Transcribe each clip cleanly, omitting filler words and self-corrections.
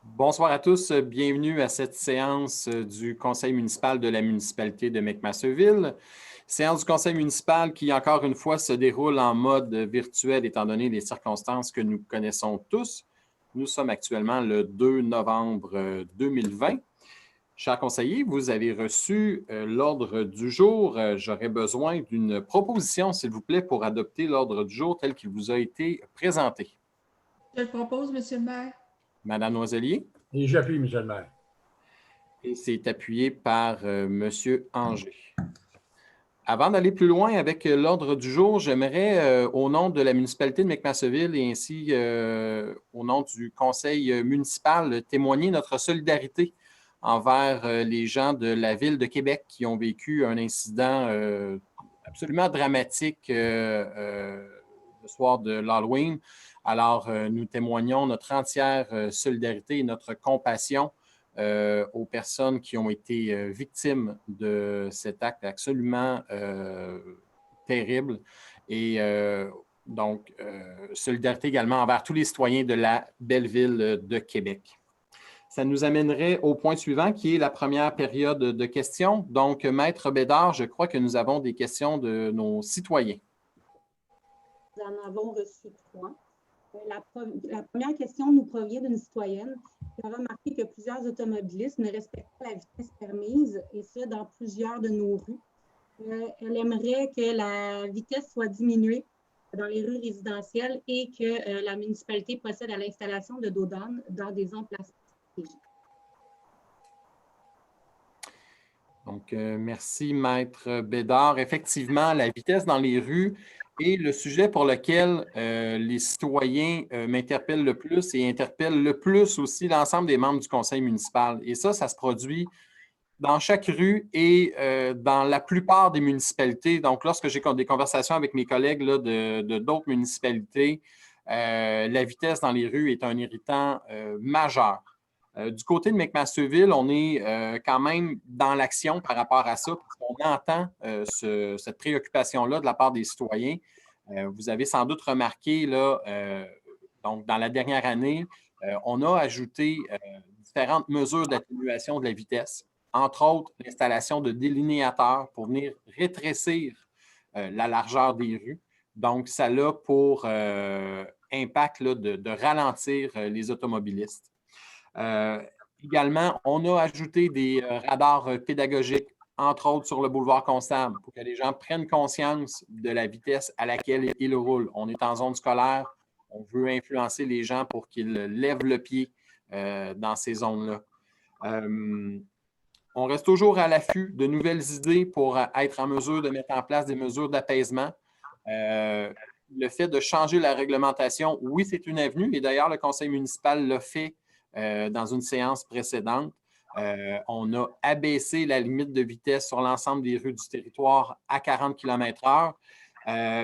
Bonsoir à tous, bienvenue à cette séance du Conseil municipal de la municipalité de McMasterville. Séance du Conseil municipal qui, encore une fois, se déroule en mode virtuel étant donné les circonstances que nous connaissons tous. Nous sommes actuellement le 2 novembre 2020. Chers conseillers, vous avez reçu l'ordre du jour. J'aurais besoin d'une proposition, s'il vous plaît, pour adopter l'ordre du jour tel qu'il vous a été présenté. Je le propose, Monsieur le maire. Madame Noiselier. Et j'appuie, Monsieur le maire. Et c'est appuyé par Monsieur Anger. Avant d'aller plus loin avec l'ordre du jour, j'aimerais, au nom de la municipalité de McMasterville et ainsi au nom du conseil municipal, témoigner notre solidarité envers les gens de la ville de Québec qui ont vécu un incident absolument dramatique le soir de l'Halloween. Alors, nous témoignons notre entière solidarité et notre compassion aux personnes qui ont été victimes de cet acte absolument terrible. Et donc, solidarité également envers tous les citoyens de la belle ville de Québec. Ça nous amènerait au point suivant, qui est la première période de questions. Donc, Maître Bédard, je crois que nous avons des questions de nos citoyens. Nous en avons reçu 3. La première question nous provient d'une citoyenne qui a remarqué que plusieurs automobilistes ne respectent pas la vitesse permise, et ce, dans plusieurs de nos rues. Elle aimerait que la vitesse soit diminuée dans les rues résidentielles et que la municipalité procède à l'installation de dos d'âne dans des emplacements stratégiques. Donc, merci, Maître Bédard. Effectivement, la vitesse dans les rues est le sujet pour lequel les citoyens m'interpellent le plus et interpellent le plus aussi l'ensemble des membres du conseil municipal. Et ça se produit dans chaque rue et dans la plupart des municipalités. Donc, lorsque j'ai des conversations avec mes collègues là, de d'autres municipalités, la vitesse dans les rues est un irritant majeur. Du côté de McMasterville, on est quand même dans l'action par rapport à ça, parce qu'on entend cette préoccupation-là de la part des citoyens. Vous avez sans doute remarqué, là, donc dans la dernière année, on a ajouté différentes mesures d'atténuation de la vitesse, entre autres l'installation de délinéateurs pour venir rétrécir la largeur des rues. Donc, ça a pour impact là, de ralentir les automobilistes. Également, on a ajouté des radars pédagogiques, entre autres sur le boulevard Constable, pour que les gens prennent conscience de la vitesse à laquelle ils roulent. On est en zone scolaire, on veut influencer les gens pour qu'ils lèvent le pied dans ces zones-là. On reste toujours à l'affût de nouvelles idées pour être en mesure de mettre en place des mesures d'apaisement. Le fait de changer la réglementation, oui, c'est une avenue, et d'ailleurs, le conseil municipal l'a fait dans une séance précédente. On a abaissé la limite de vitesse sur l'ensemble des rues du territoire à 40 km/h.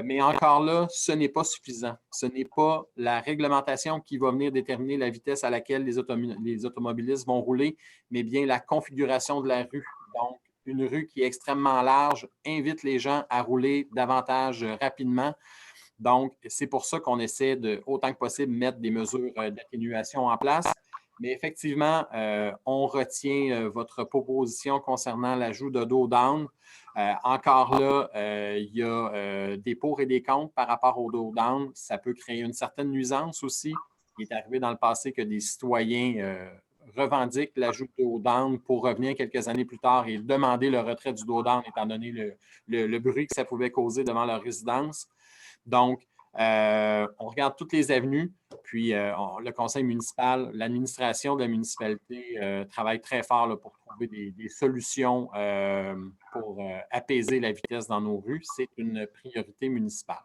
Mais encore là, ce n'est pas suffisant. Ce n'est pas la réglementation qui va venir déterminer la vitesse à laquelle les automobilistes vont rouler, mais bien la configuration de la rue. Donc, une rue qui est extrêmement large invite les gens à rouler davantage rapidement. Donc, c'est pour ça qu'on essaie de, autant que possible, mettre des mesures d'atténuation en place. Mais effectivement, on retient votre proposition concernant l'ajout de dos down. Encore là, il y a des pour et des contre par rapport au dos down. Ça peut créer une certaine nuisance aussi. Il est arrivé dans le passé que des citoyens revendiquent l'ajout de dos down pour revenir quelques années plus tard et demander le retrait du dos down étant donné le bruit que ça pouvait causer devant leur résidence. Donc, on regarde toutes les avenues, puis le conseil municipal, l'administration de la municipalité travaille très fort là, pour trouver des solutions pour apaiser la vitesse dans nos rues. C'est une priorité municipale.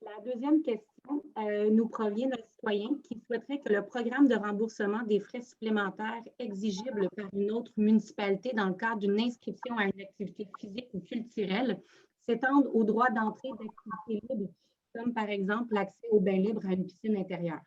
La deuxième question nous provient d'un citoyen qui souhaiterait que le programme de remboursement des frais supplémentaires exigibles par une autre municipalité dans le cadre d'une inscription à une activité physique ou culturelle s'étendent aux droits d'entrée d'activités libres, comme par exemple l'accès au bain libre à une piscine intérieure.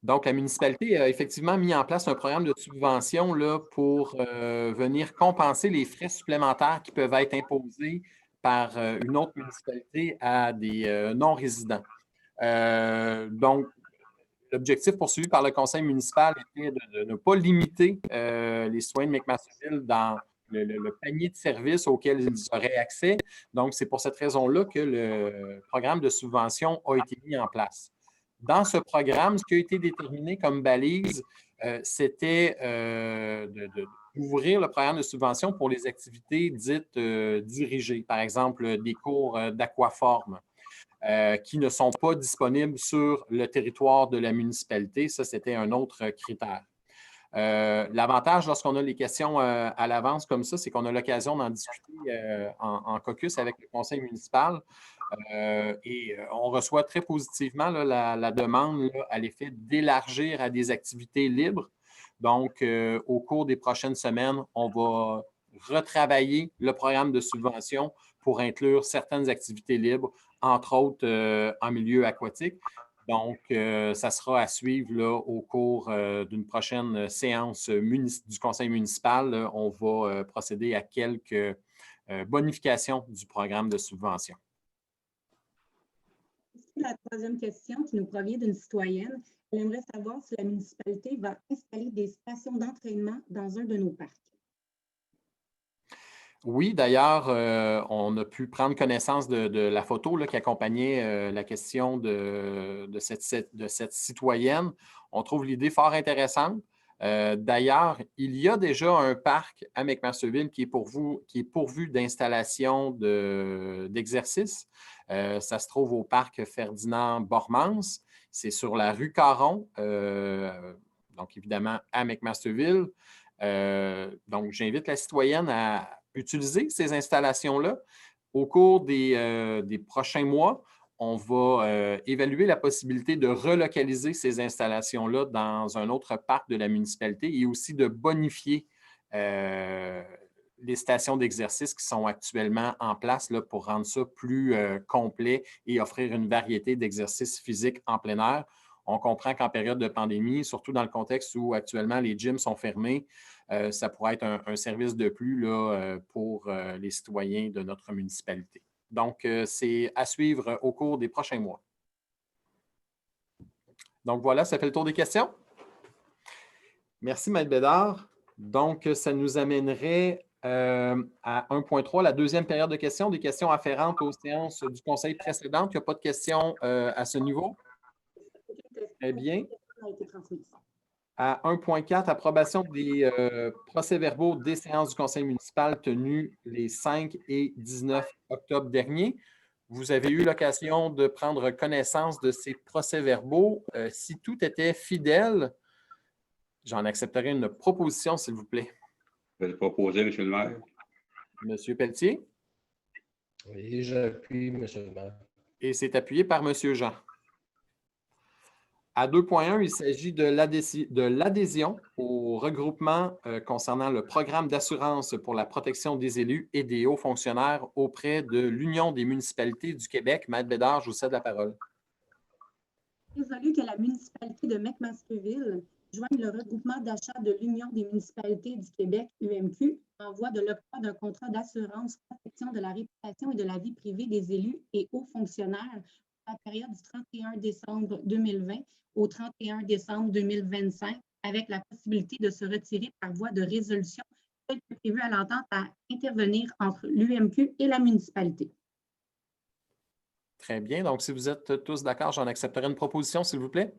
Donc, la municipalité a effectivement mis en place un programme de subvention là, pour venir compenser les frais supplémentaires qui peuvent être imposés par une autre municipalité à des non-résidents. Donc, l'objectif poursuivi par le conseil municipal était de ne pas limiter les citoyens de McMasterville dans le panier de services auxquels ils auraient accès. Donc, c'est pour cette raison-là que le programme de subvention a été mis en place. Dans ce programme, ce qui a été déterminé comme balise, c'était d'ouvrir le programme de subvention pour les activités dites dirigées, par exemple des cours d'aquaforme. Qui ne sont pas disponibles sur le territoire de la municipalité. Ça, c'était un autre critère. L'avantage lorsqu'on a les questions à l'avance comme ça, c'est qu'on a l'occasion d'en discuter en caucus avec le conseil municipal et on reçoit très positivement là, la demande là, à l'effet d'élargir à des activités libres. Donc, au cours des prochaines semaines, on va retravailler le programme de subvention pour inclure certaines activités libres, entre autres en milieu aquatique. Donc, ça sera à suivre là, au cours d'une prochaine séance du conseil municipal. Là, on va procéder à quelques bonifications du programme de subvention. La troisième question qui nous provient d'une citoyenne, elle aimerait savoir si la municipalité va installer des stations d'entraînement dans un de nos parcs. Oui, d'ailleurs, on a pu prendre connaissance de la photo là, qui accompagnait la question de cette citoyenne. On trouve l'idée fort intéressante. D'ailleurs, il y a déjà un parc à McMasterville qui est pourvu d'installations d'exercices. Ça se trouve au parc Ferdinand Bormans. C'est sur la rue Caron, donc évidemment à McMasterville. Donc, j'invite la citoyenne à utiliser ces installations-là. Au cours des prochains mois, on va évaluer la possibilité de relocaliser ces installations-là dans un autre parc de la municipalité et aussi de bonifier les stations d'exercice qui sont actuellement en place là, pour rendre ça plus complet et offrir une variété d'exercices physiques en plein air. On comprend qu'en période de pandémie, surtout dans le contexte où actuellement les gyms sont fermés, ça pourrait être un service de plus là, pour les citoyens de notre municipalité. Donc, c'est à suivre au cours des prochains mois. Donc, voilà, ça fait le tour des questions. Merci, Maître Bédard. Donc, ça nous amènerait à 1.3, la deuxième période de questions, des questions afférentes aux séances du conseil précédentes. Il n'y a pas de questions à ce niveau. Très bien. À 1.4, approbation des procès-verbaux des séances du conseil municipal tenues les 5 et 19 octobre dernier. Vous avez eu l'occasion de prendre connaissance de ces procès-verbaux. Si tout était fidèle, j'en accepterai une proposition, s'il vous plaît. Je vais le proposer, M. le maire. M. Pelletier. Oui, j'appuie, M. le maire. Et c'est appuyé par M. Jean. À 2.1, il s'agit de l'adhésion au regroupement concernant le programme d'assurance pour la protection des élus et des hauts fonctionnaires auprès de l'Union des municipalités du Québec. Maître Bédard, je vous cède la parole. Résolu que la municipalité de McMasterville joigne le regroupement d'achat de l'Union des municipalités du Québec, UMQ, en voie de l'octroi d'un contrat d'assurance protection de la réputation et de la vie privée des élus et hauts fonctionnaires à la période du 31 décembre 2020 au 31 décembre 2025, avec la possibilité de se retirer par voie de résolution telle que prévue à l'entente à intervenir entre l'UMQ et la municipalité. Très bien. Donc, si vous êtes tous d'accord, j'en accepterai une proposition, s'il vous plaît.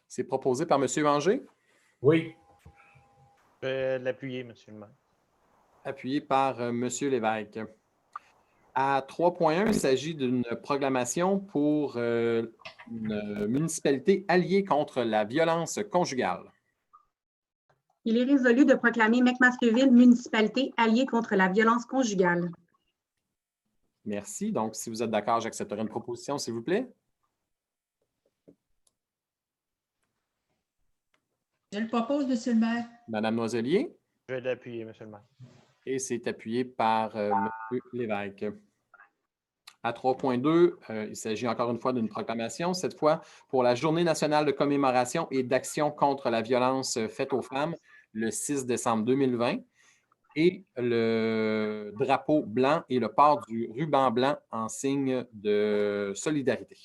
C'est proposé par M. Anger. Oui. Je vais l'appuyer, M. le maire. Appuyé par M. Lévesque. À 3.1, il s'agit d'une proclamation pour une municipalité alliée contre la violence conjugale. Il est résolu de proclamer McMasterville municipalité alliée contre la violence conjugale. Merci. Donc, si vous êtes d'accord, j'accepterai une proposition, s'il vous plaît. Je le propose, M. le maire. Madame Noiselier. Je vais l'appuyer, M. le maire. Et c'est appuyé par M. Lévesque. À 3.2, il s'agit encore une fois d'une proclamation, cette fois pour la Journée nationale de commémoration et d'action contre la violence faite aux femmes, le 6 décembre 2020. et le drapeau blanc et le port du ruban blanc en signe de solidarité.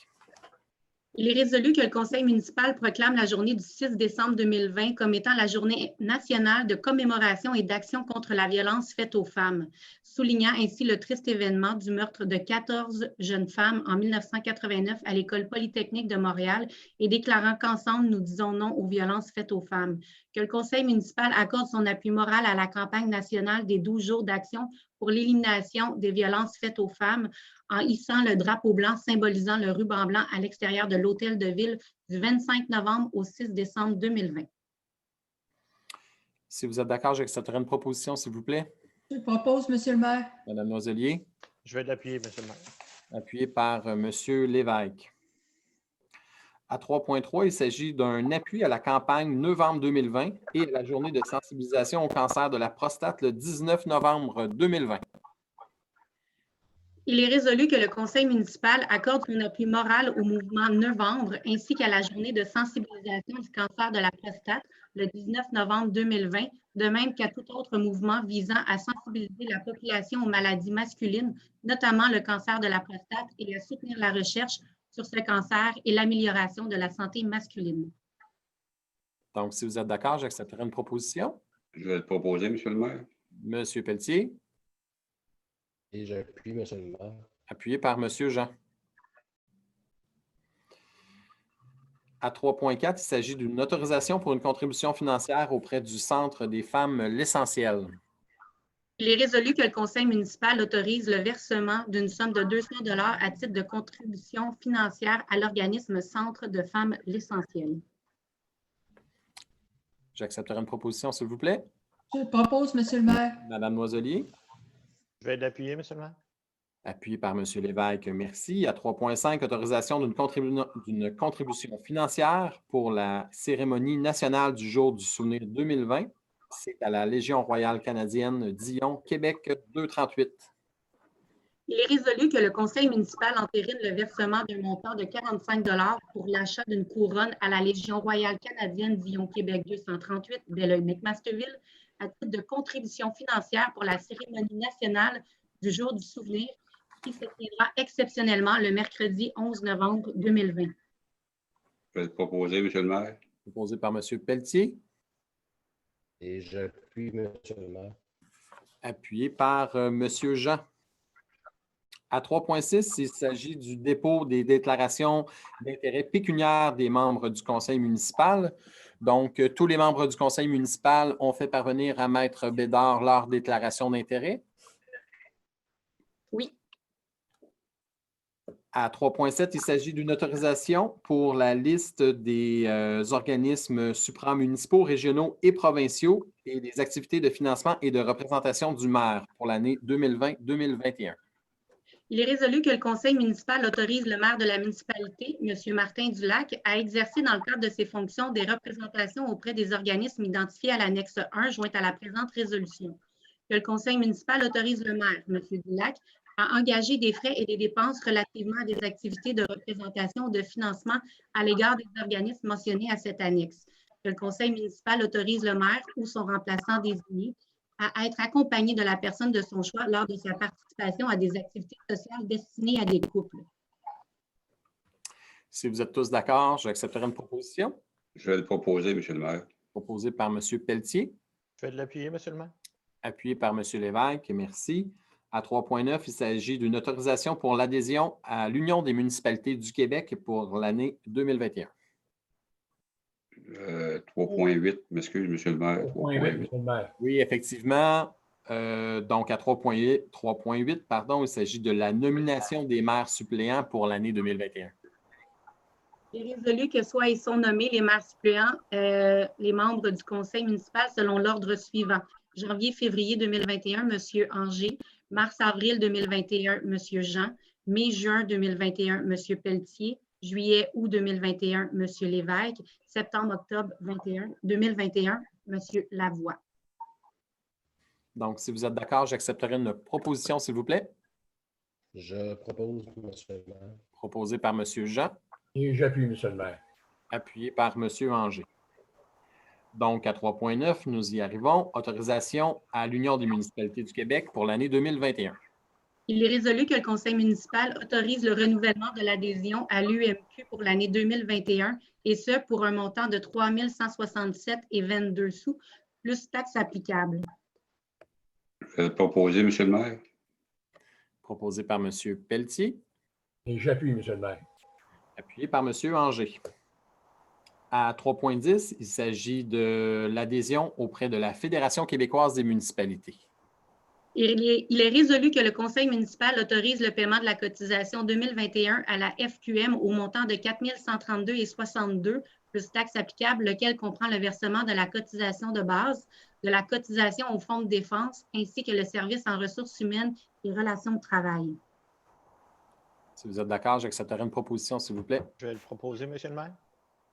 Il est résolu que le Conseil municipal proclame la journée du 6 décembre 2020 comme étant la journée nationale de commémoration et d'action contre la violence faite aux femmes, soulignant ainsi le triste événement du meurtre de 14 jeunes femmes en 1989 à l'École polytechnique de Montréal et déclarant qu'ensemble, nous disons non aux violences faites aux femmes. Que le Conseil municipal accorde son appui moral à la campagne nationale des 12 jours d'action pour l'élimination des violences faites aux femmes en hissant le drapeau blanc symbolisant le ruban blanc à l'extérieur de l'Hôtel de Ville du 25 novembre au 6 décembre 2020. Si vous êtes d'accord, j'accepterai une proposition, s'il vous plaît. Je le propose, Monsieur le maire. Madame Noiselier, Je vais l'appuyer, Monsieur le maire. appuyé par Monsieur Lévesque. À 3.3, il s'agit d'un appui à la campagne novembre 2020 et à la journée de sensibilisation au cancer de la prostate le 19 novembre 2020. Il est résolu que le Conseil municipal accorde son appui moral au mouvement Novembre ainsi qu'à la journée de sensibilisation du cancer de la prostate le 19 novembre 2020, de même qu'à tout autre mouvement visant à sensibiliser la population aux maladies masculines, notamment le cancer de la prostate, et à soutenir la recherche sur ce cancer et l'amélioration de la santé masculine. Donc, si vous êtes d'accord, j'accepterai une proposition. Je vais le proposer, Monsieur le maire. Monsieur Pelletier, Et j'appuie, Monsieur le maire. appuyé par Monsieur Jean. À 3.4, il s'agit d'une autorisation pour une contribution financière auprès du Centre des femmes L'Essentiel. Il est résolu que le Conseil municipal autorise le versement d'une somme de 200 $ à titre de contribution financière à l'organisme Centre de femmes L'Essentiel. J'accepterai une proposition, s'il vous plaît. Je le propose, Monsieur le maire. Madame Noiselier, Je vais l'appuyer, Monsieur le maire. appuyé par Monsieur Lévesque, merci. À 3.5, autorisation d'une contribution financière pour la cérémonie nationale du jour du souvenir 2020. C'est à la Légion royale canadienne Dion, Québec 238. Il est résolu que le Conseil municipal entérine le versement d'un montant de 45 $ pour l'achat d'une couronne à la Légion royale canadienne Dion, Québec 238, Belleuil-McMasterville, à titre de contribution financière pour la cérémonie nationale du jour du souvenir qui se tiendra exceptionnellement le mercredi 11 novembre 2020. Je vais le proposer, Monsieur le maire. Proposé par Monsieur Pelletier, Et j'appuie, Monsieur le maire. appuyé par Monsieur Jean. À 3.6, il s'agit du dépôt des déclarations d'intérêt pécuniaire des membres du conseil municipal. Donc, tous les membres du conseil municipal ont fait parvenir à Maître Bédard leur déclaration d'intérêt. Oui. À 3.7, il s'agit d'une autorisation pour la liste des organismes supramunicipaux, régionaux et provinciaux et des activités de financement et de représentation du maire pour l'année 2020-2021. Il est résolu que le conseil municipal autorise le maire de la municipalité, M. Martin Dulac, à exercer dans le cadre de ses fonctions des représentations auprès des organismes identifiés à l'annexe 1 jointe à la présente résolution. Que le conseil municipal autorise le maire, M. Dulac, à engager des frais et des dépenses relativement à des activités de représentation ou de financement à l'égard des organismes mentionnés à cette annexe. Que le conseil municipal autorise le maire ou son remplaçant désigné à être accompagné de la personne de son choix lors de sa participation à des activités sociales destinées à des couples. Si vous êtes tous d'accord, j'accepterai une proposition Je vais le proposer, Monsieur le maire. proposée par M. Pelletier, Je vais l'appuyer, Monsieur le maire. appuyée par M. Lévesque. Merci. À 3.9, il s'agit d'une autorisation pour l'adhésion à l'Union des municipalités du Québec pour l'année 2021. 3.8, m'excuse, Monsieur le maire. 3.8, Monsieur le maire. Oui, effectivement. Donc, à 3.8, pardon, il s'agit de la nomination des maires suppléants pour l'année 2021. Il est résolu que soient et sont nommés les maires suppléants, les membres du conseil municipal selon l'ordre suivant. Janvier-février 2021, M. Anger. Mars-avril 2021, M. Jean. Mai-juin 2021, M. Pelletier. Juillet-août 2021, M. Lévesque. Septembre-octobre 2021, M. Lavoie. Donc, si vous êtes d'accord, j'accepterai une proposition, s'il vous plaît, Je propose, Monsieur le maire. proposée par M. Jean, Et j'appuie, Monsieur le maire. appuyée par M. Anger. Donc, à 3.9, nous y arrivons. Autorisation à l'Union des municipalités du Québec pour l'année 2021. Il est résolu que le conseil municipal autorise le renouvellement de l'adhésion à l'UMQ pour l'année 2021 et ce pour un montant de 3 167,22 sous plus taxes applicables. Je vais le proposer, Monsieur le maire. Proposé par M. Pelletier, Et j'appuie, Monsieur le maire. appuyé par M. Anger. À 3.10, il s'agit de l'adhésion auprès de la Fédération québécoise des municipalités. Il est résolu que le conseil municipal autorise le paiement de la cotisation 2021 à la FQM au montant de 4 132,62 plus taxes applicables, lequel comprend le versement de la cotisation de base, de la cotisation au fonds de défense, ainsi que le service en ressources humaines et relations de travail. Si vous êtes d'accord, j'accepterai une proposition, s'il vous plaît. Je vais le proposer, Monsieur le maire.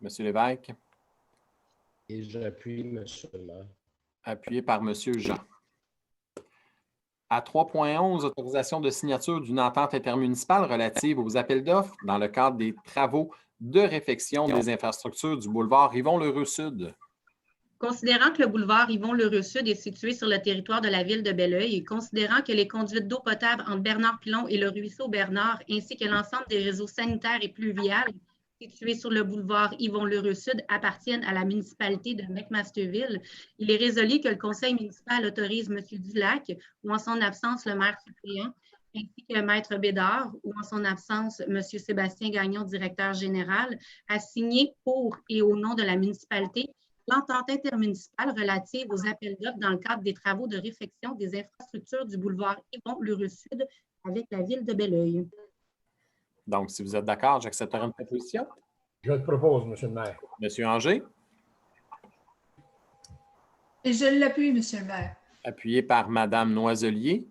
M. Lévesque, Et j'appuie, Monsieur le maire. appuyé par M. Jean. À 3.11, autorisation de signature d'une entente intermunicipale relative aux appels d'offres dans le cadre des travaux de réfection des infrastructures du boulevard Yvon-Lheureux-Sud. Considérant que le boulevard Yvon-Lheureux-Sud est situé sur le territoire de la ville de Belleuil et considérant que les conduites d'eau potable entre Bernard-Pilon et le ruisseau Bernard, ainsi que l'ensemble des réseaux sanitaires et pluviales situés sur le boulevard Yvon-Lheureux-Sud appartiennent à la municipalité de McMasterville, il est résolu que le conseil municipal autorise M. Dulac, ou en son absence le maire suppléant, ainsi que Maître Bédard, ou en son absence M. Sébastien Gagnon, directeur général, à signer pour et au nom de la municipalité l'entente intermunicipale relative aux appels d'offres dans le cadre des travaux de réfection des infrastructures du boulevard Yvon-Lheureux-Sud avec la ville de Belleuil. Donc, si vous êtes d'accord, j'accepterai une proposition. Je le propose, Monsieur le maire. M. Anger, Et je l'appuie, Monsieur le maire. appuyé par Mme Noiselier.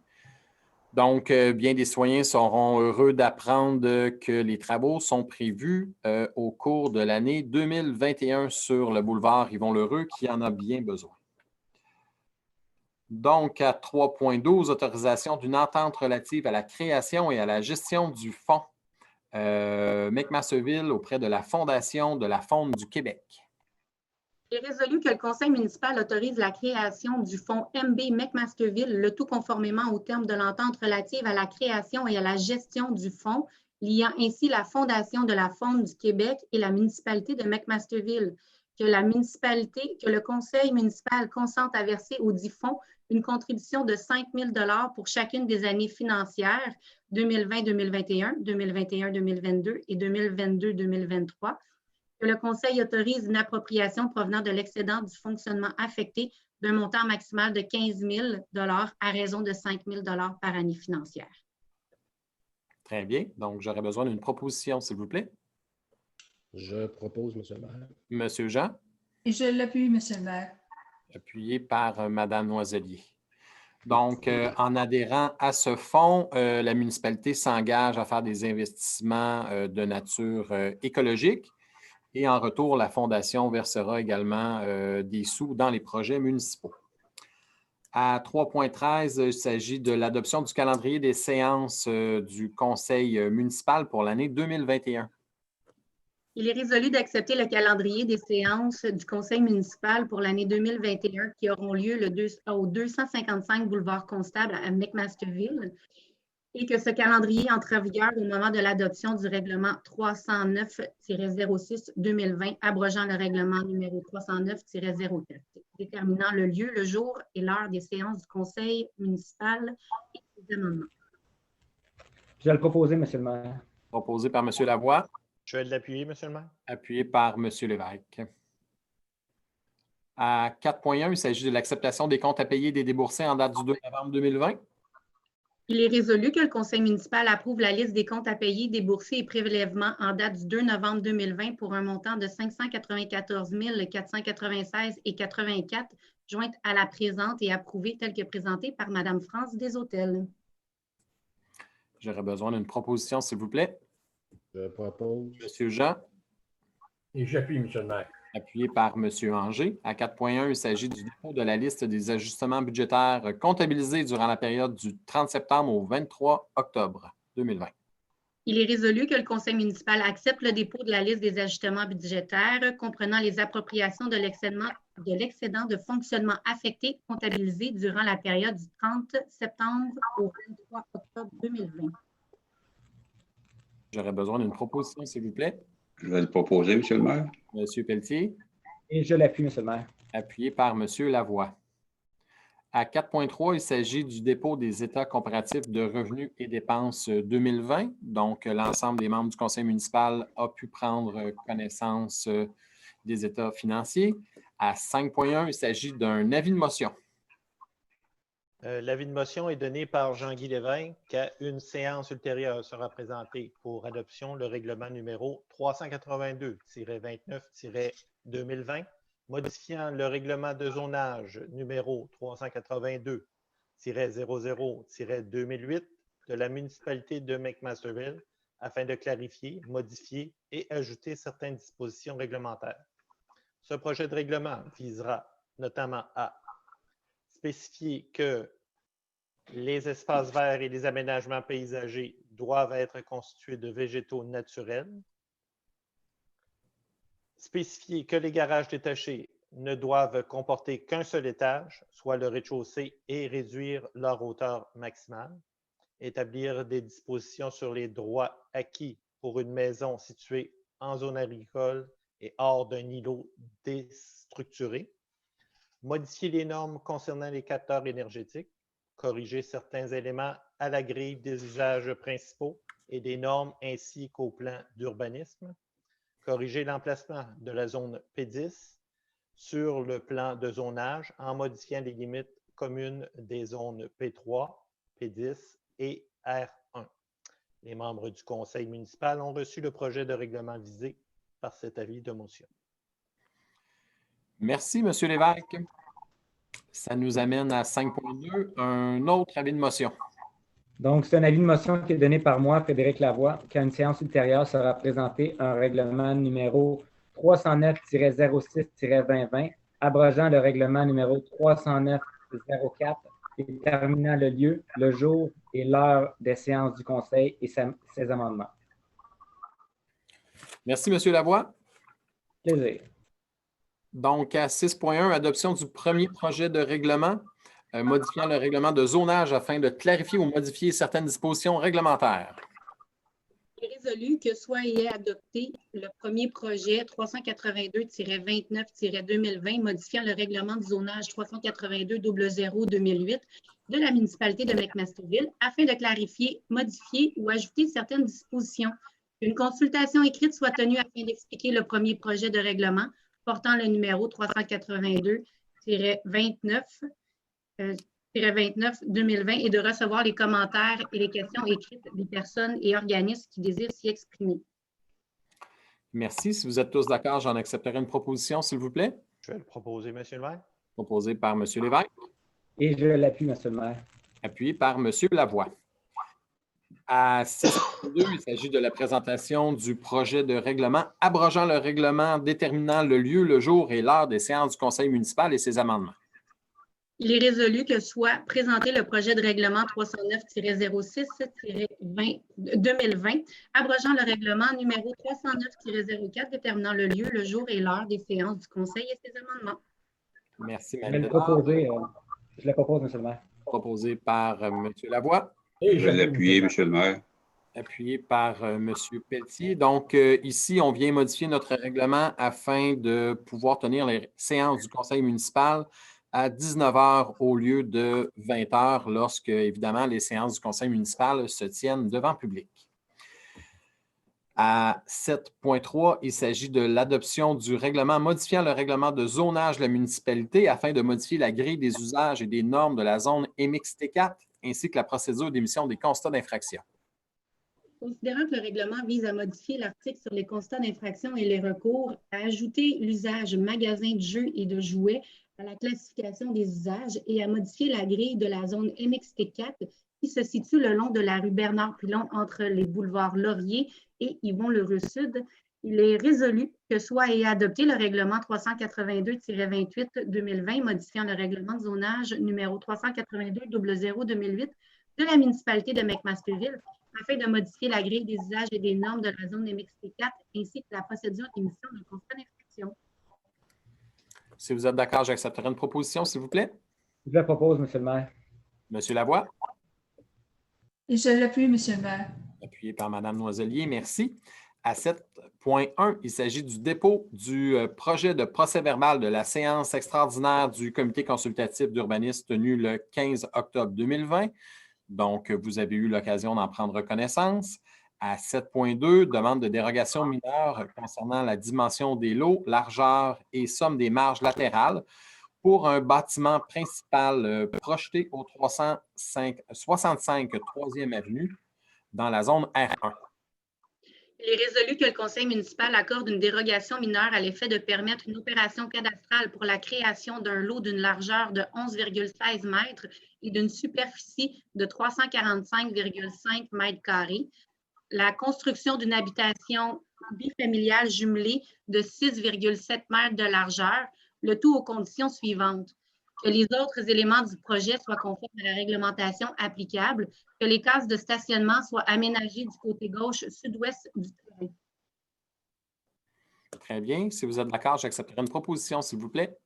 Donc, bien des citoyens seront heureux d'apprendre que les travaux sont prévus au cours de l'année 2021 sur le boulevard Yvon-Lheureux, qui en a bien besoin. Donc, à 3.12, autorisation d'une entente relative à la création et à la gestion du fonds McMasterville auprès de la Fondation de la Faune du Québec. Il est résolu que le conseil municipal autorise la création du fonds MB McMasterville, le tout conformément aux termes de l'entente relative à la création et à la gestion du fonds, liant ainsi la Fondation de la Faune du Québec et la municipalité de McMasterville, que le conseil municipal consente à verser au dit fonds une contribution de 5 000 $ pour chacune des années financières 2020-2021, 2021-2022 et 2022-2023, que le conseil autorise une appropriation provenant de l'excédent du fonctionnement affecté d'un montant maximal de 15 000 $ à raison de 5 000 $ par année financière. Très bien. Donc, j'aurais besoin d'une proposition, s'il vous plaît. Je propose, Monsieur le maire. M. Jean, Et je l'appuie, Monsieur le maire. appuyé par Mme Noiselier. Donc, en adhérant à ce fonds, la municipalité s'engage à faire des investissements de nature écologique et en retour, la Fondation versera également des sous dans les projets municipaux. À 3.13, il s'agit de l'adoption du calendrier des séances du Conseil municipal pour l'année 2021. Il est résolu d'accepter le calendrier des séances du conseil municipal pour l'année 2021 qui auront lieu au 255 boulevard Constable à McMasterville et que ce calendrier entre en vigueur au moment de l'adoption du règlement 309-06-2020 abrogeant le règlement numéro 309-04, déterminant le lieu, le jour et l'heure des séances du conseil municipal et des amendements. Je vais le proposer, Monsieur le maire. Proposé par M. Lavoie, Je vais l'appuyer, Monsieur le maire. appuyé par M. Lévesque. À 4.1, il s'agit de l'acceptation des comptes à payer et des déboursés en date du 2 novembre 2020. Il est résolu que le conseil municipal approuve la liste des comptes à payer, déboursés et prélèvements en date du 2 novembre 2020 pour un montant de 594 496,84 jointe à la présente et approuvée telle que présentée par Mme France Desautels. J'aurais besoin d'une proposition, s'il vous plaît. Je propose. M. Jean, Et j'appuie, Monsieur le maire. appuyé par M. Anger. À 4.1, il s'agit du dépôt de la liste des ajustements budgétaires comptabilisés durant la période du 30 septembre au 23 octobre 2020. Il est résolu que le conseil municipal accepte le dépôt de la liste des ajustements budgétaires comprenant les appropriations de l'excédent de fonctionnement affecté comptabilisé durant la période du 30 septembre au 23 octobre 2020. J'aurais besoin d'une proposition, s'il vous plaît. Je vais le proposer, Monsieur le maire. Monsieur Pelletier, Et je l'appuie, Monsieur le maire. appuyé par Monsieur Lavoie. À 4.3, il s'agit du dépôt des états comparatifs de revenus et dépenses 2020. Donc, l'ensemble des membres du conseil municipal a pu prendre connaissance des états financiers. À 5.1, il s'agit d'un avis de motion. L'avis de motion est donné par Jean-Guy Lévesque. À une séance ultérieure sera présenté pour adoption le règlement numéro 382-29-2020, modifiant le règlement de zonage numéro 382-00-2008 de la municipalité de McMasterville afin de clarifier, modifier et ajouter certaines dispositions réglementaires. Ce projet de règlement visera notamment à spécifier que les espaces verts et les aménagements paysagers doivent être constitués de végétaux naturels. Spécifier que les garages détachés ne doivent comporter qu'un seul étage, soit le rez-de-chaussée, et réduire leur hauteur maximale. Établir des dispositions sur les droits acquis pour une maison située en zone agricole et hors d'un îlot déstructuré. Modifier les normes concernant les capteurs énergétiques, corriger certains éléments à la grille des usages principaux et des normes ainsi qu'au plan d'urbanisme, corriger l'emplacement de la zone P10 sur le plan de zonage en modifiant les limites communes des zones P3, P10 et R1. Les membres du conseil municipal ont reçu le projet de règlement visé par cet avis de motion. Merci, M. Lévesque. Ça nous amène à 5.2, un autre avis de motion. Donc, c'est un avis de motion qui est donné par moi, Frédéric Lavoie, qu'à une séance ultérieure sera présenté un règlement numéro 309-06-2020, abrogeant le règlement numéro 309-04 et déterminant le lieu, le jour et l'heure des séances du conseil et ses amendements. Merci, M. Lavoie. Plaisir. Donc, à 6.1, adoption du premier projet de règlement modifiant le règlement de zonage afin de clarifier ou modifier certaines dispositions réglementaires. Il est résolu que soit et est adopté le premier projet 382-29-2020 modifiant le règlement de zonage 382-00-2008 de la municipalité de McMasterville afin de clarifier, modifier ou ajouter certaines dispositions. Une consultation écrite soit tenue afin d'expliquer le premier projet de règlement portant le numéro 382-29-2020 et de recevoir les commentaires et les questions écrites des personnes et organismes qui désirent s'y exprimer. Merci. Si vous êtes tous d'accord, j'en accepterai une proposition, s'il vous plaît. Je vais le proposer, M. le maire. Proposée par M. Lévesque, Et je l'appuie, Monsieur le maire. appuyé par M. Lavoie. À 6.2, il s'agit de la présentation du projet de règlement abrogeant le règlement déterminant le lieu, le jour et l'heure des séances du conseil municipal et ses amendements. Il est résolu que soit présenté le projet de règlement 309-06-2020, abrogeant le règlement numéro 309-04 déterminant le lieu, le jour et l'heure des séances du conseil et ses amendements. Merci, Je vais Mme le Bédard. proposer. Je le propose, Monsieur le maire. Proposé par M. Lavoie. Et Je vais l'appuyer, Monsieur le maire. Appuyé par M. Pelletier. Donc, ici, on vient modifier notre règlement afin de pouvoir tenir les séances du conseil municipal à 19 h au lieu de 20 h lorsque, évidemment, les séances du conseil municipal se tiennent devant public. À 7.3, il s'agit de l'adoption du règlement modifiant le règlement de zonage de la municipalité afin de modifier la grille des usages et des normes de la zone MXT4 ainsi que la procédure d'émission des constats d'infraction. Considérant que le règlement vise à modifier l'article sur les constats d'infraction et les recours, à ajouter l'usage magasin de jeux et de jouets à la classification des usages et à modifier la grille de la zone MXT4 qui se situe le long de la rue Bernard-Pilon entre les boulevards Laurier et Yvon-le-Rue-Sud, il est résolu que soit et adopté le règlement 382-28-2020 modifiant le règlement de zonage numéro 382-00-2008 de la municipalité de McMasterville afin de modifier la grille des usages et des normes de la zone MXT4 ainsi que la procédure d'émission d'un constat d'infraction. Si vous êtes d'accord, j'accepterai une proposition, s'il vous plaît. Je la propose, Monsieur le maire. Monsieur Lavoie, Et je l'appuie, Monsieur le maire. appuyé par Mme Noiselier, merci. À 7.1, il s'agit du dépôt du projet de procès-verbal de la séance extraordinaire du comité consultatif d'urbanisme tenue le 15 octobre 2020. Donc, vous avez eu l'occasion d'en prendre connaissance. À 7.2, demande de dérogation mineure concernant la dimension des lots, largeur et somme des marges latérales pour un bâtiment principal projeté au 65 3e Avenue dans la zone R1. Il est résolu que le conseil municipal accorde une dérogation mineure à l'effet de permettre une opération cadastrale pour la création d'un lot d'une largeur de 11,16 mètres et d'une superficie de 345,5 mètres carrés, la construction d'une habitation bifamiliale jumelée de 6,7 mètres de largeur, le tout aux conditions suivantes. Que les autres éléments du projet soient conformes à la réglementation applicable, que les cases de stationnement soient aménagées du côté gauche sud-ouest du terrain. Très bien. Si vous êtes d'accord, j'accepterai une proposition, s'il vous plaît.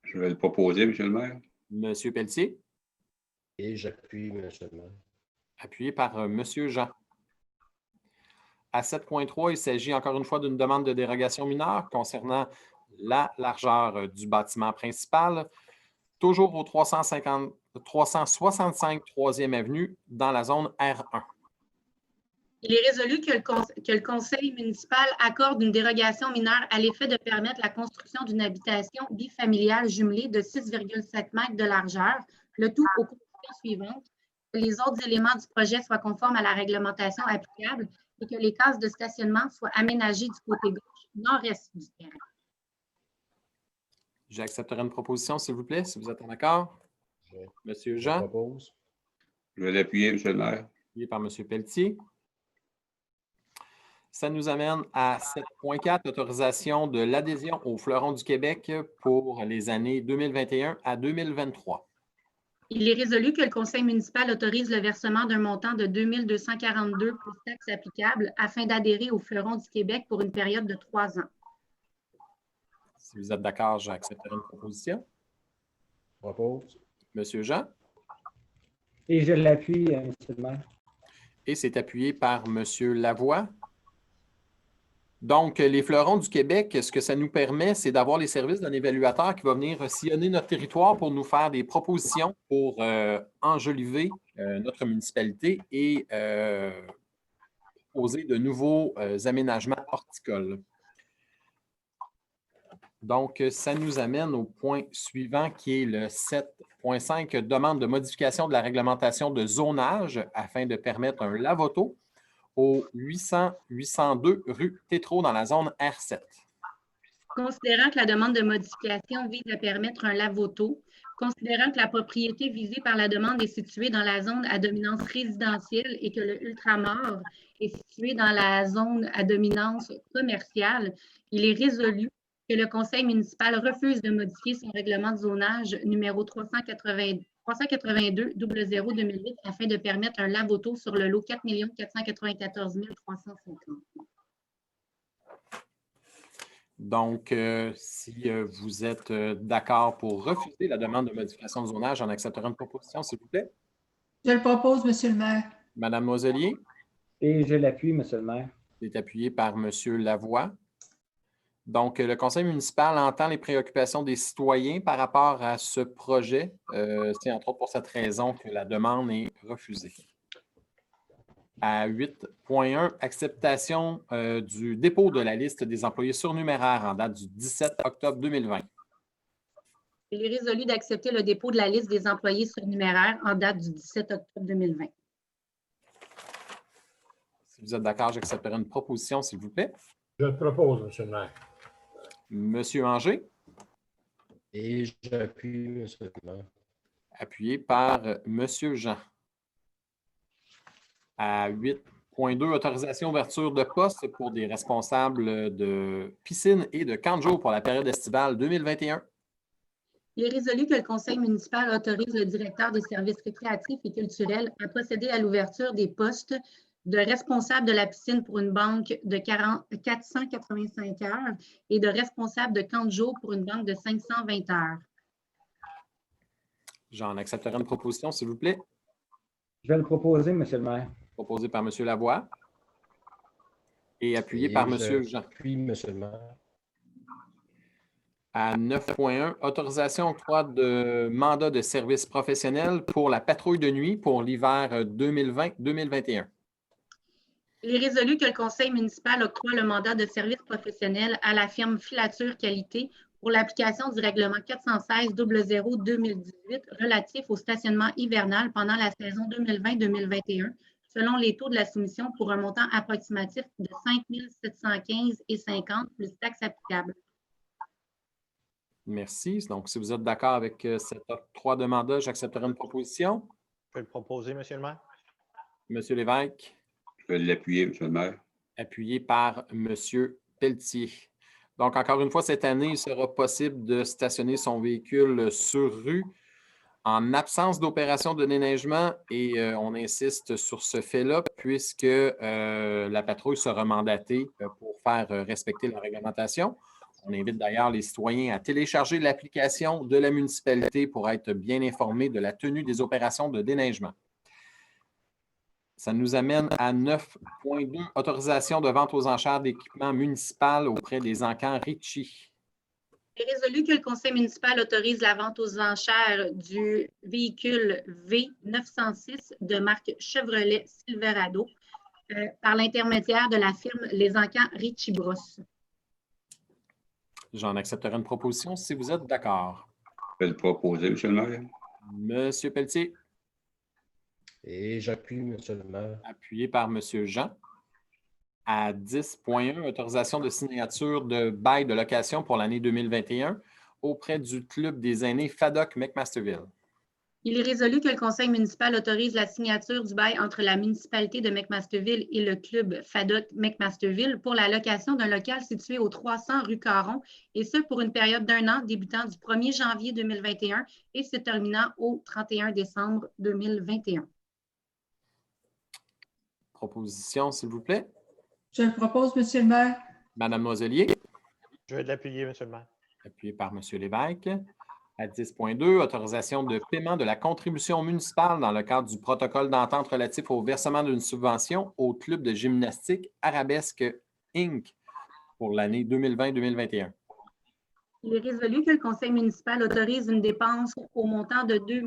Je vais le proposer, Monsieur le maire. Monsieur Pelletier, Et j'appuie, Monsieur le maire. appuyé par Monsieur Jean. À 7.3, il s'agit encore une fois d'une demande de dérogation mineure concernant la largeur du bâtiment principal, toujours au 365 3e Avenue dans la zone R1. Il est résolu que le conseil municipal accorde une dérogation mineure à l'effet de permettre la construction d'une habitation bifamiliale jumelée de 6,7 mètres de largeur, le tout aux conditions suivantes, que les autres éléments du projet soient conformes à la réglementation applicable et que les cases de stationnement soient aménagées du côté gauche nord-est du terrain. J'accepterai une proposition, s'il vous plaît, si vous êtes en accord. Monsieur Je Jean, propose. Je vais l'appuyer, Monsieur le maire. appuyé par Monsieur Pelletier. Ça nous amène à 7.4, autorisation de l'adhésion au Fleuron du Québec pour les années 2021 à 2023. Il est résolu que le conseil municipal autorise le versement d'un montant de 2 242 plus taxes applicables afin d'adhérer au Fleuron du Québec pour une période de 3 ans. Si vous êtes d'accord, j'accepterai une proposition. Propose. Monsieur Jean, Et je l'appuie, Monsieur le maire. et c'est appuyé par Monsieur Lavoie. Donc, les Fleurons du Québec, ce que ça nous permet, c'est d'avoir les services d'un évaluateur qui va venir sillonner notre territoire pour nous faire des propositions pour enjoliver notre municipalité et proposer de nouveaux aménagements horticoles. Donc, ça nous amène au point suivant qui est le 7.5, demande de modification de la réglementation de zonage afin de permettre un lave-auto au 802 rue Tétrault dans la zone R7. Considérant que la demande de modification vise à permettre un lave-auto, considérant que la propriété visée par la demande est située dans la zone à dominance résidentielle et que le ultramar est situé dans la zone à dominance commerciale, il est résolu que le conseil municipal refuse de modifier son règlement de zonage numéro 382-00-2008 afin de permettre un lave-auto sur le lot 4 494 350. Donc, si vous êtes d'accord pour refuser la demande de modification de zonage, j'en accepterai une proposition, s'il vous plaît. Je le propose, Monsieur le maire. Madame Noiselier, Et je l'appuie, Monsieur le maire. c'est appuyé par Monsieur Lavoie. Donc, le conseil municipal entend les préoccupations des citoyens par rapport à ce projet. C'est entre autres pour cette raison que la demande est refusée. À 8.1, acceptation du dépôt de la liste des employés surnuméraires en date du 17 octobre 2020. Il est résolu d'accepter le dépôt de la liste des employés surnuméraires en date du 17 octobre 2020. Si vous êtes d'accord, j'accepterai une proposition, s'il vous plaît. Je le propose, Monsieur le maire. Monsieur Anger, Et j'appuie, Monsieur le maire. appuyé par Monsieur Jean. À 8.2, autorisation d'ouverture de poste pour des responsables de piscine et de camp de jour pour la période estivale 2021. Il est résolu que le conseil municipal autorise le directeur des services récréatifs et culturels à procéder à l'ouverture des postes de responsable de la piscine pour une banque de 485 heures et de responsable de camp de jour pour une banque de 520 heures. J'en accepterai une proposition, s'il vous plaît. Je vais le proposer, Monsieur le maire. Proposé par M. Lavoie et appuyé par M. Jean. Puis, Monsieur le maire. À 9.1, autorisation octroi de mandat de service professionnel pour la patrouille de nuit pour l'hiver 2020-2021. Il est résolu que le conseil municipal octroie le mandat de service professionnel à la firme Filature Qualité pour l'application du règlement 416-00-2018 relatif au stationnement hivernal pendant la saison 2020-2021, selon les taux de la soumission pour un montant approximatif de 5 715,50 plus taxes applicables. Merci. Donc, si vous êtes d'accord avec cet octroi de mandat, j'accepterai une proposition. Je vais le proposer, Monsieur le maire. Monsieur Lévesque. Je vais l'appuyer, Monsieur le maire. Appuyé par Monsieur Pelletier. Donc, encore une fois, cette année, il sera possible de stationner son véhicule sur rue en absence d'opération de déneigement et on insiste sur ce fait-là puisque la patrouille sera mandatée pour faire respecter la réglementation. On invite d'ailleurs les citoyens à télécharger l'application de la municipalité pour être bien informés de la tenue des opérations de déneigement. Ça nous amène à 9.2, autorisation de vente aux enchères d'équipements municipaux auprès des encans Ritchie. Il est résolu que le conseil municipal autorise la vente aux enchères du véhicule V906 de marque Chevrolet Silverado par l'intermédiaire de la firme Les Encans Ritchie Bros. J'en accepterai une proposition si vous êtes d'accord. Je vais le proposer, Monsieur le maire. Monsieur Pelletier. Et j'appuie, Monsieur le maire. Appuyé par Monsieur Jean. À 10.1, autorisation de signature de bail de location pour l'année 2021 auprès du Club des aînés FADOC McMasterville. Il est résolu que le conseil municipal autorise la signature du bail entre la municipalité de McMasterville et le Club FADOC McMasterville pour la location d'un local situé au 300 rue Caron, et ce pour une période d'1 an débutant du 1er janvier 2021 et se terminant au 31 décembre 2021. Proposition, s'il vous plaît. Je le propose, Monsieur le maire. Madame Noiselier. Je vais l'appuyer, Monsieur le maire. Appuyé par Monsieur Lévesque. À 10.2, autorisation de paiement de la contribution municipale dans le cadre du protocole d'entente relatif au versement d'une subvention au club de gymnastique Arabesque Inc. pour l'année 2020-2021. Il est résolu que le conseil municipal autorise une dépense au montant de 2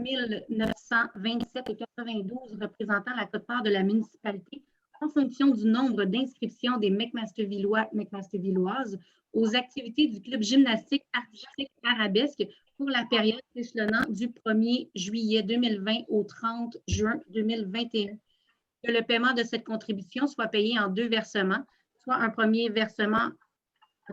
927,92 représentant la quote-part de la municipalité en fonction du nombre d'inscriptions des McMastervilloises aux activités du club gymnastique artistique Arabesque pour la période s'échelonnant du 1er juillet 2020 au 30 juin 2021. Que le paiement de cette contribution soit payé en 2 versements, soit un premier versement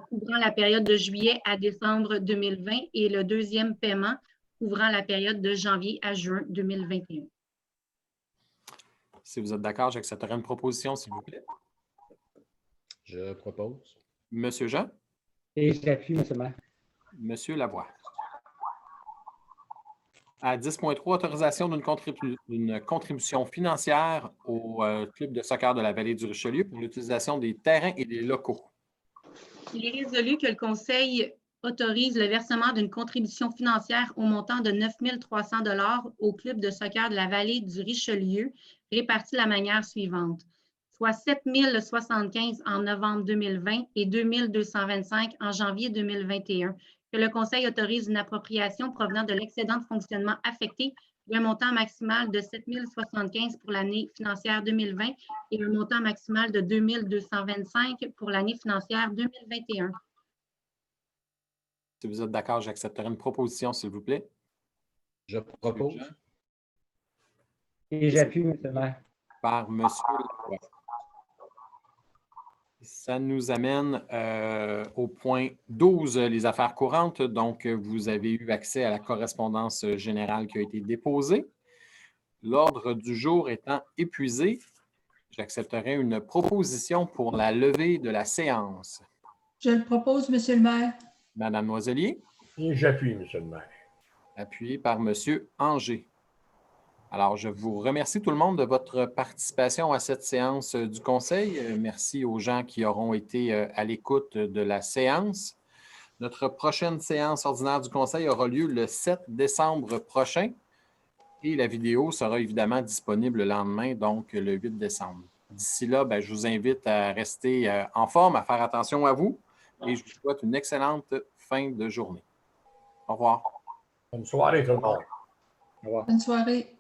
couvrant la période de juillet à décembre 2020 et le deuxième paiement couvrant la période de janvier à juin 2021. Si vous êtes d'accord, j'accepterai une proposition, s'il vous plaît. Je propose. Monsieur Jean. Et j'appuie, Monsieur le maire. Monsieur Lavoie. À 10.3, autorisation d'une contribution financière au club de soccer de la Vallée du Richelieu pour l'utilisation des terrains et des locaux. Il est résolu que le conseil autorise le versement d'une contribution financière au montant de 9 300 $ au club de soccer de la Vallée du Richelieu, réparti de la manière suivante, soit 7 075 en novembre 2020 et 2 225 en janvier 2021, que le conseil autorise une appropriation provenant de l'excédent de fonctionnement affecté d'un montant maximal de 7 075 pour l'année financière 2020 et un montant maximal de 2 225 pour l'année financière 2021. Si vous êtes d'accord, j'accepterai une proposition, s'il vous plaît. Je propose. Et j'appuie, Monsieur le maire. Par Monsieur Lavoie. Ça nous amène au point 12, les affaires courantes. Donc, vous avez eu accès à la correspondance générale qui a été déposée. L'ordre du jour étant épuisé, j'accepterai une proposition pour la levée de la séance. Je le propose, Monsieur le maire. Madame Noiselier. Et j'appuie, Monsieur le maire. Appuyé par Monsieur Anger. Alors, je vous remercie tout le monde de votre participation à cette séance du Conseil. Merci aux gens qui auront été à l'écoute de la séance. Notre prochaine séance ordinaire du Conseil aura lieu le 7 décembre prochain et la vidéo sera évidemment disponible le lendemain, donc le 8 décembre. D'ici là, je vous invite à rester en forme, à faire attention à vous et je vous souhaite une excellente fin de journée. Au revoir. Bonne soirée tout le monde. Au revoir. Bonne soirée.